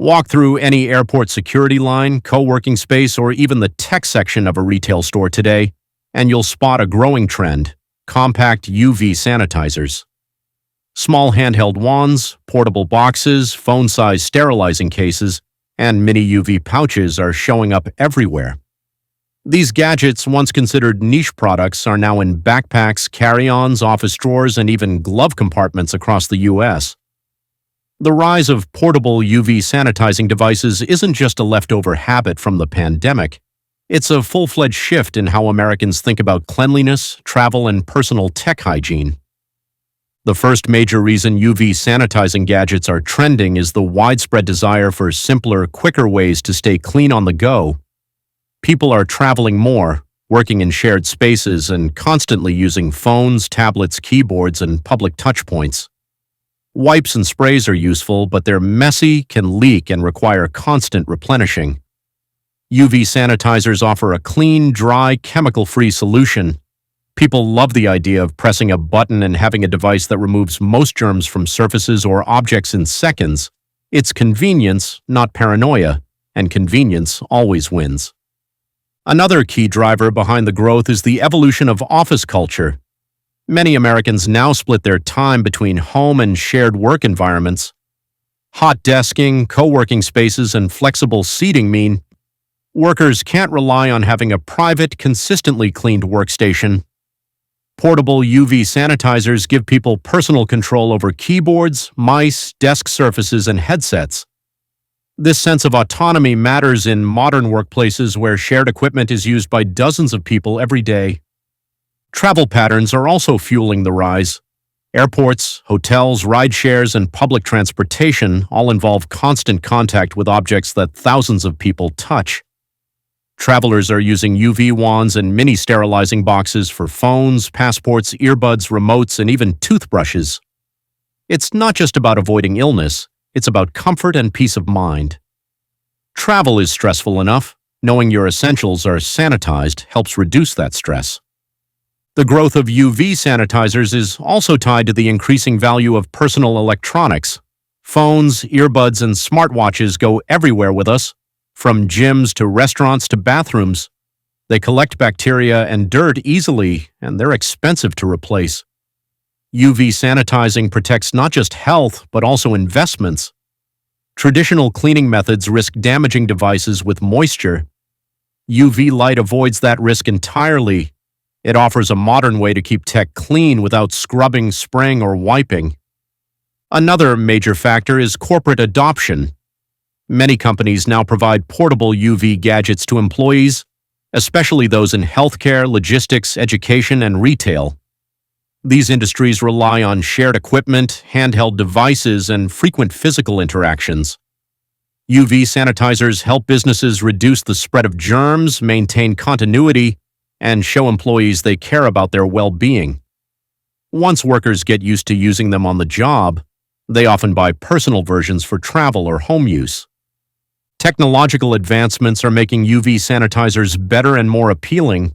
Walk through any airport security line, co-working space, or even the tech section of a retail store today, and you'll spot a growing trend: compact UV sanitizers. Small handheld wands, portable boxes, phone-sized sterilizing cases, and mini UV pouches are showing up everywhere. These gadgets, once considered niche products, are now in backpacks, carry-ons, office drawers, and even glove compartments across the US. The rise of portable UV sanitizing devices isn't just a leftover habit from the pandemic. It's a full-fledged shift in how Americans think about cleanliness, travel, and personal tech hygiene. The first major reason UV sanitizing gadgets are trending is the widespread desire for simpler, quicker ways to stay clean on the go. People are traveling more, working in shared spaces, and constantly using phones, tablets, keyboards, and public touchpoints. Wipes and sprays are useful, but they're messy, can leak, and require constant replenishing. UV sanitizers offer a clean, dry, chemical-free solution. People love the idea of pressing a button and having a device that removes most germs from surfaces or objects in seconds. It's convenience, not paranoia, and convenience always wins. Another key driver behind the growth is the evolution of office culture. Many Americans now split their time between home and shared work environments. Hot desking, co-working spaces, and flexible seating mean workers can't rely on having a private, consistently cleaned workstation. Portable UV sanitizers give people personal control over keyboards, mice, desk surfaces, and headsets. This sense of autonomy matters in modern workplaces where shared equipment is used by dozens of people every day. Travel patterns are also fueling the rise. Airports, hotels, ride-shares, and public transportation all involve constant contact with objects that thousands of people touch. Travelers are using UV wands and mini sterilizing boxes for phones, passports, earbuds, remotes, and even toothbrushes. It's not just about avoiding illness, it's about comfort and peace of mind. Travel is stressful enough. Knowing your essentials are sanitized helps reduce that stress. The growth of UV sanitizers is also tied to the increasing value of personal electronics. Phones, earbuds, and smartwatches go everywhere with us, from gyms to restaurants to bathrooms. They collect bacteria and dirt easily, and they're expensive to replace. UV sanitizing protects not just health, but also investments. Traditional cleaning methods risk damaging devices with moisture. UV light avoids that risk entirely. It offers a modern way to keep tech clean without scrubbing, spraying, or wiping. Another major factor is corporate adoption. Many companies now provide portable UV gadgets to employees, especially those in healthcare, logistics, education, and retail. These industries rely on shared equipment, handheld devices, and frequent physical interactions. UV sanitizers help businesses reduce the spread of germs, maintain continuity, and show employees they care about their well-being. Once workers get used to using them on the job, they often buy personal versions for travel or home use. Technological advancements are making UV sanitizers better and more appealing.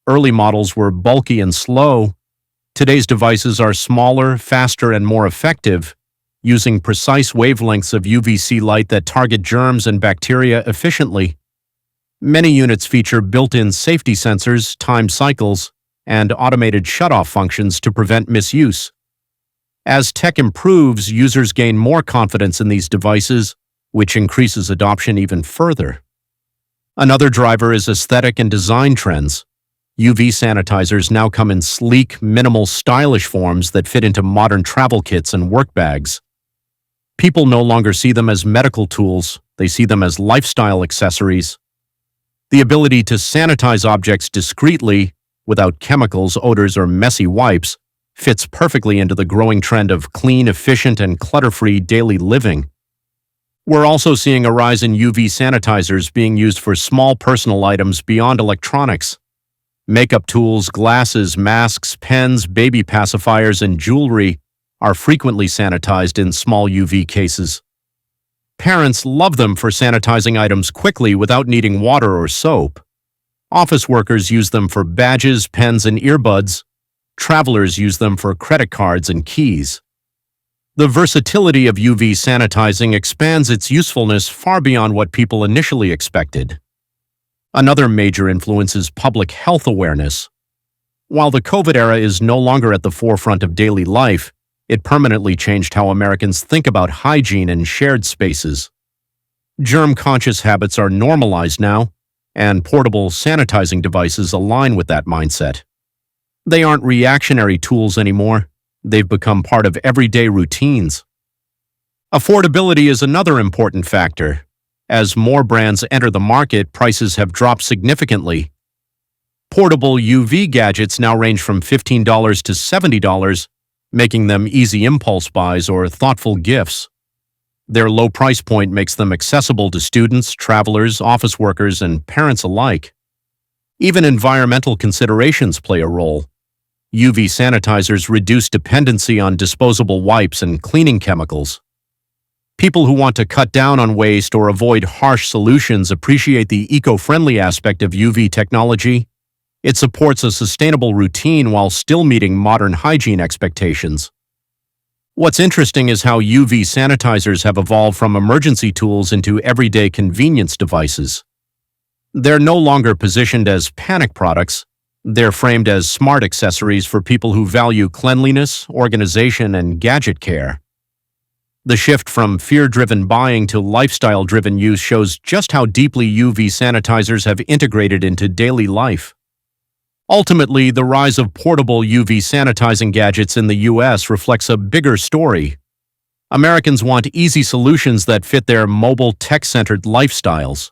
Early models were bulky and slow. Today's devices are smaller, faster, and more effective, using precise wavelengths of UVC light that target germs and bacteria efficiently. Many units feature built-in safety sensors, timed cycles, and automated shutoff functions to prevent misuse. As tech improves, users gain more confidence in these devices, which increases adoption even further. Another driver is aesthetic and design trends. UV sanitizers now come in sleek, minimal, stylish forms that fit into modern travel kits and work bags. People no longer see them as medical tools, they see them as lifestyle accessories. The ability to sanitize objects discreetly, without chemicals, odors, or messy wipes, fits perfectly into the growing trend of clean, efficient, and clutter-free daily living. We're also seeing a rise in UV sanitizers being used for small personal items beyond electronics. Makeup tools, glasses, masks, pens, baby pacifiers, and jewelry are frequently sanitized in small UV cases. Parents love them for sanitizing items quickly without needing water or soap. Office workers use them for badges, pens, and earbuds. Travelers use them for credit cards and keys. The versatility of UV sanitizing expands its usefulness far beyond what people initially expected. Another major influence is public health awareness. While the COVID era is no longer at the forefront of daily life, it permanently changed how Americans think about hygiene in shared spaces. Germ-conscious habits are normalized now, and portable sanitizing devices align with that mindset. They aren't reactionary tools anymore. They've become part of everyday routines. Affordability is another important factor. As more brands enter the market, prices have dropped significantly. Portable UV gadgets now range from $15 to $70, making them easy impulse buys or thoughtful gifts. Their low price point makes them accessible to students, travelers, office workers, and parents alike. Even environmental considerations play a role. UV sanitizers reduce dependency on disposable wipes and cleaning chemicals. People who want to cut down on waste or avoid harsh solutions appreciate the eco-friendly aspect of UV technology. It supports a sustainable routine while still meeting modern hygiene expectations. What's interesting is how UV sanitizers have evolved from emergency tools into everyday convenience devices. They're no longer positioned as panic products. They're framed as smart accessories for people who value cleanliness, organization, and gadget care. The shift from fear-driven buying to lifestyle-driven use shows just how deeply UV sanitizers have integrated into daily life. Ultimately, the rise of portable UV sanitizing gadgets in the U.S. reflects a bigger story. Americans want easy solutions that fit their mobile, tech-centered lifestyles.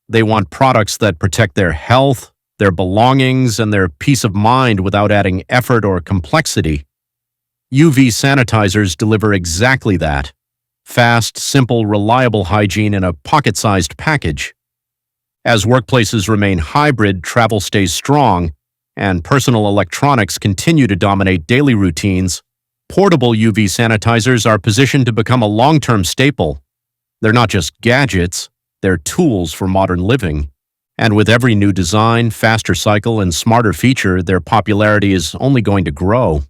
They want products that protect their health, their belongings, and their peace of mind without adding effort or complexity. UV sanitizers deliver exactly that: fast, simple, reliable hygiene in a pocket-sized package. As workplaces remain hybrid, travel stays strong, and personal electronics continue to dominate daily routines, portable UV sanitizers are positioned to become a long-term staple. They're not just gadgets, they're tools for modern living. And with every new design, faster cycle, and smarter feature, their popularity is only going to grow.